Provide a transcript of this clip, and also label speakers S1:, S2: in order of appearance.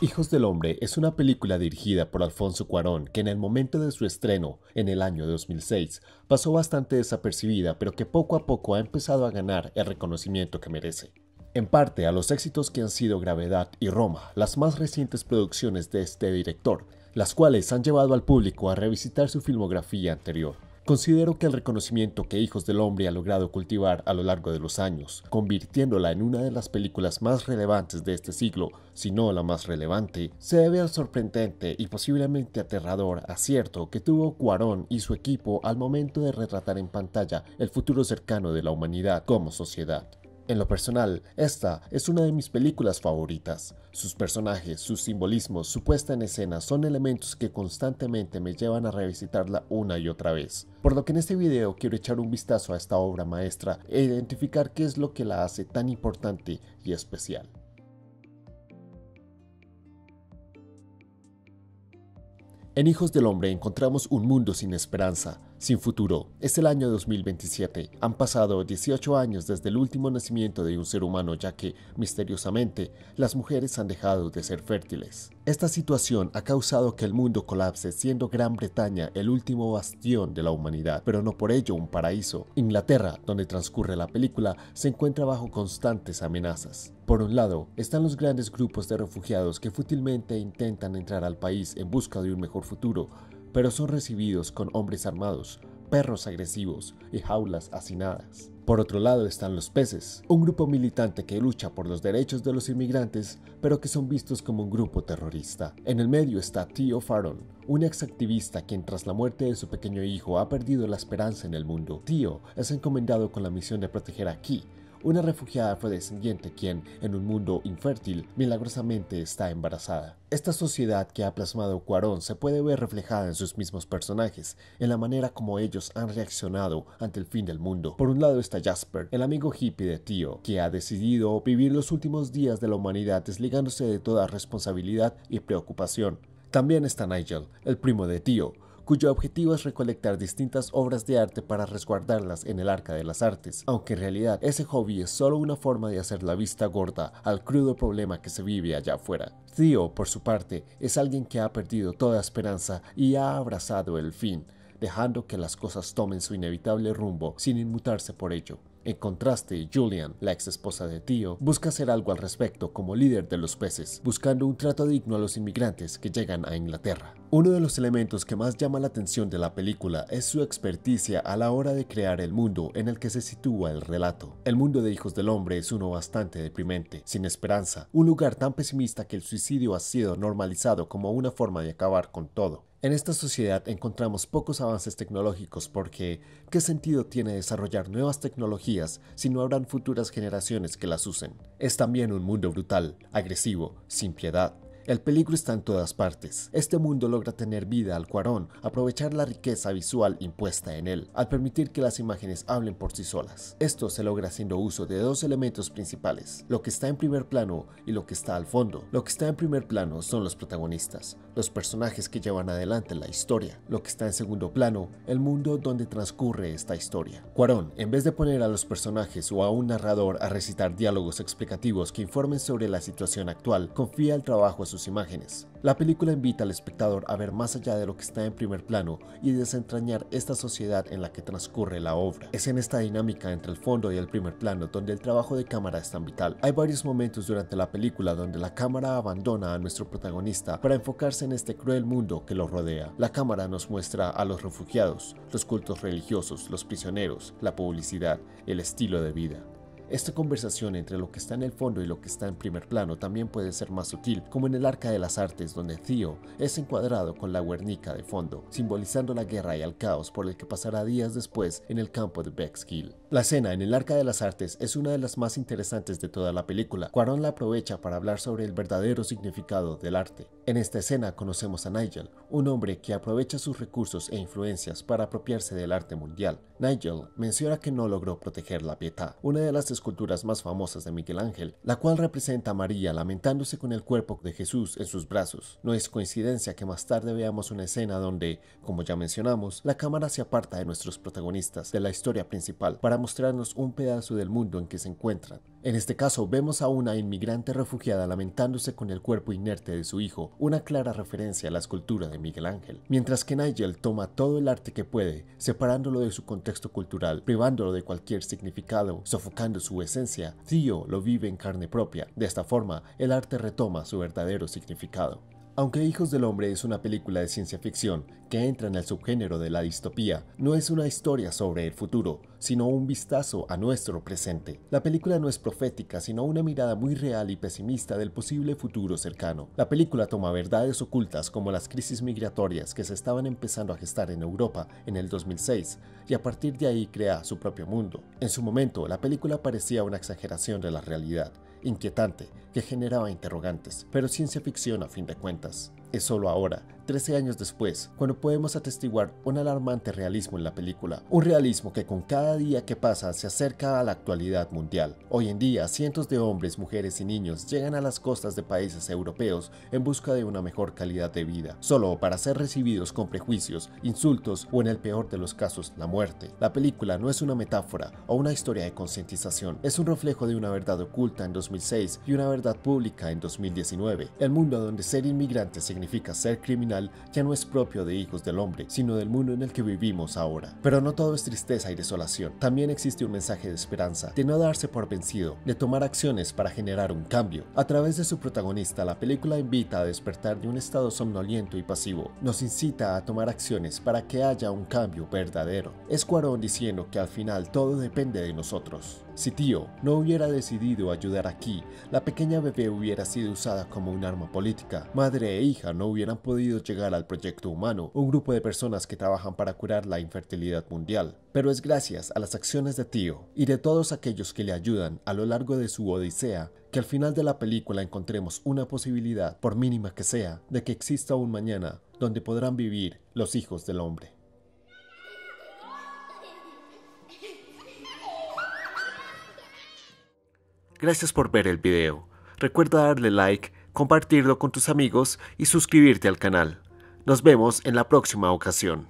S1: Hijos del Hombre es una película dirigida por Alfonso Cuarón que en el momento de su estreno, en el año 2006, pasó bastante desapercibida pero que poco a poco ha empezado a ganar el reconocimiento que merece. En parte a los éxitos que han sido Gravedad y Roma, las más recientes producciones de este director, las cuales han llevado al público a revisitar su filmografía anterior. Considero que el reconocimiento que Hijos del Hombre ha logrado cultivar a lo largo de los años, convirtiéndola en una de las películas más relevantes de este siglo, si no la más relevante, se debe al sorprendente y posiblemente aterrador acierto que tuvo Cuarón y su equipo al momento de retratar en pantalla el futuro cercano de la humanidad como sociedad. En lo personal, esta es una de mis películas favoritas. Sus personajes, sus simbolismos, su puesta en escena son elementos que constantemente me llevan a revisitarla una y otra vez. Por lo que en este video quiero echar un vistazo a esta obra maestra e identificar qué es lo que la hace tan importante y especial. En Hijos del Hombre encontramos un mundo sin esperanza, sin futuro. Es el año 2027. Han pasado 18 años desde el último nacimiento de un ser humano, ya que, misteriosamente, las mujeres han dejado de ser fértiles. Esta situación ha causado que el mundo colapse, siendo Gran Bretaña el último bastión de la humanidad, pero no por ello un paraíso. Inglaterra, donde transcurre la película, se encuentra bajo constantes amenazas. Por un lado, están los grandes grupos de refugiados que fútilmente intentan entrar al país en busca de un mejor futuro, pero son recibidos con hombres armados, perros agresivos y jaulas hacinadas. Por otro lado están los peces, un grupo militante que lucha por los derechos de los inmigrantes, pero que son vistos como un grupo terrorista. En el medio está Theo Faron, un exactivista quien tras la muerte de su pequeño hijo ha perdido la esperanza en el mundo. Theo es encomendado con la misión de proteger a Key, una refugiada afrodescendiente quien, en un mundo infértil, milagrosamente está embarazada. Esta sociedad que ha plasmado Cuarón se puede ver reflejada en sus mismos personajes, en la manera como ellos han reaccionado ante el fin del mundo. Por un lado está Jasper, el amigo hippie de Theo, que ha decidido vivir los últimos días de la humanidad desligándose de toda responsabilidad y preocupación. También está Nigel, el primo de Theo, cuyo objetivo es recolectar distintas obras de arte para resguardarlas en el Arca de las Artes, aunque en realidad ese hobby es solo una forma de hacer la vista gorda al crudo problema que se vive allá afuera. Theo, por su parte, es alguien que ha perdido toda esperanza y ha abrazado el fin, dejando que las cosas tomen su inevitable rumbo sin inmutarse por ello. En contraste, Julian, la ex esposa de Theo, busca hacer algo al respecto como líder de los peces, buscando un trato digno a los inmigrantes que llegan a Inglaterra. Uno de los elementos que más llama la atención de la película es su experticia a la hora de crear el mundo en el que se sitúa el relato. El mundo de Hijos del Hombre es uno bastante deprimente, sin esperanza, un lugar tan pesimista que el suicidio ha sido normalizado como una forma de acabar con todo. En esta sociedad encontramos pocos avances tecnológicos porque ¿qué sentido tiene desarrollar nuevas tecnologías si no habrán futuras generaciones que las usen? Es también un mundo brutal, agresivo, sin piedad. El peligro está en todas partes. Este mundo logra tener vida al Cuarón, aprovechar la riqueza visual impuesta en él, al permitir que las imágenes hablen por sí solas. Esto se logra haciendo uso de dos elementos principales, lo que está en primer plano y lo que está al fondo. Lo que está en primer plano son los protagonistas, los personajes que llevan adelante la historia. Lo que está en segundo plano, el mundo donde transcurre esta historia. Cuarón, en vez de poner a los personajes o a un narrador a recitar diálogos explicativos que informen sobre la situación actual, confía el trabajo a sus imágenes. La película invita al espectador a ver más allá de lo que está en primer plano y desentrañar esta sociedad en la que transcurre la obra. Es en esta dinámica entre el fondo y el primer plano donde el trabajo de cámara es tan vital. Hay varios momentos durante la película donde la cámara abandona a nuestro protagonista para enfocarse en este cruel mundo que lo rodea. La cámara nos muestra a los refugiados, los cultos religiosos, los prisioneros, la publicidad, el estilo de vida. Esta conversación entre lo que está en el fondo y lo que está en primer plano también puede ser más sutil, como en el Arca de las Artes, donde Theo es encuadrado con la Guernica de fondo, simbolizando la guerra y el caos por el que pasará días después en el campo de Bexkill. La escena en el Arca de las Artes es una de las más interesantes de toda la película. Cuarón la aprovecha para hablar sobre el verdadero significado del arte. En esta escena conocemos a Nigel, un hombre que aprovecha sus recursos e influencias para apropiarse del arte mundial. Nigel menciona que no logró proteger la Pietà, una de las esculturas más famosas de Miguel Ángel, la cual representa a María lamentándose con el cuerpo de Jesús en sus brazos. No es coincidencia que más tarde veamos una escena donde, como ya mencionamos, la cámara se aparta de nuestros protagonistas de la historia principal para mostrarnos un pedazo del mundo en que se encuentran. En este caso vemos a una inmigrante refugiada lamentándose con el cuerpo inerte de su hijo, una clara referencia a la escultura de Miguel Ángel, mientras que Nigel toma todo el arte que puede, separándolo de su contexto cultural, privándolo de cualquier significado, sofocando su esencia. Theo lo vive en carne propia. De esta forma, el arte retoma su verdadero significado. Aunque Hijos del Hombre es una película de ciencia ficción que entra en el subgénero de la distopía, no es una historia sobre el futuro, sino un vistazo a nuestro presente. La película no es profética, sino una mirada muy real y pesimista del posible futuro cercano. La película toma verdades ocultas como las crisis migratorias que se estaban empezando a gestar en Europa en el 2006, y a partir de ahí crea su propio mundo. En su momento, la película parecía una exageración de la realidad, inquietante, que generaba interrogantes, pero ciencia ficción a fin de cuentas. Es solo ahora, 13 años después, cuando podemos atestiguar un alarmante realismo en la película, un realismo que con cada día que pasa se acerca a la actualidad mundial. Hoy en día, cientos de hombres, mujeres y niños llegan a las costas de países europeos en busca de una mejor calidad de vida, solo para ser recibidos con prejuicios, insultos o en el peor de los casos, la muerte. La película no es una metáfora o una historia de concientización, es un reflejo de una verdad oculta en 2006 y una verdad pública en 2019. El mundo donde ser inmigrante significa ser criminal ya no es propio de Hijos del Hombre, sino del mundo en el que vivimos ahora. Pero no todo es tristeza y desolación. También existe un mensaje de esperanza, de no darse por vencido, de tomar acciones para generar un cambio. A través de su protagonista, la película invita a despertar de un estado somnoliento y pasivo. Nos incita a tomar acciones para que haya un cambio verdadero. Es Cuarón diciendo que al final todo depende de nosotros. Si Theo no hubiera decidido ayudar aquí, la pequeña bebé hubiera sido usada como un arma política. Madre e hija no hubieran podido llegar al proyecto humano, un grupo de personas que trabajan para curar la infertilidad mundial. Pero es gracias a las acciones de Theo y de todos aquellos que le ayudan a lo largo de su odisea que al final de la película encontremos una posibilidad, por mínima que sea, de que exista un mañana donde podrán vivir los hijos del hombre. Gracias por ver el video. Recuerda darle like, compartirlo con tus amigos y suscribirte al canal. Nos vemos en la próxima ocasión.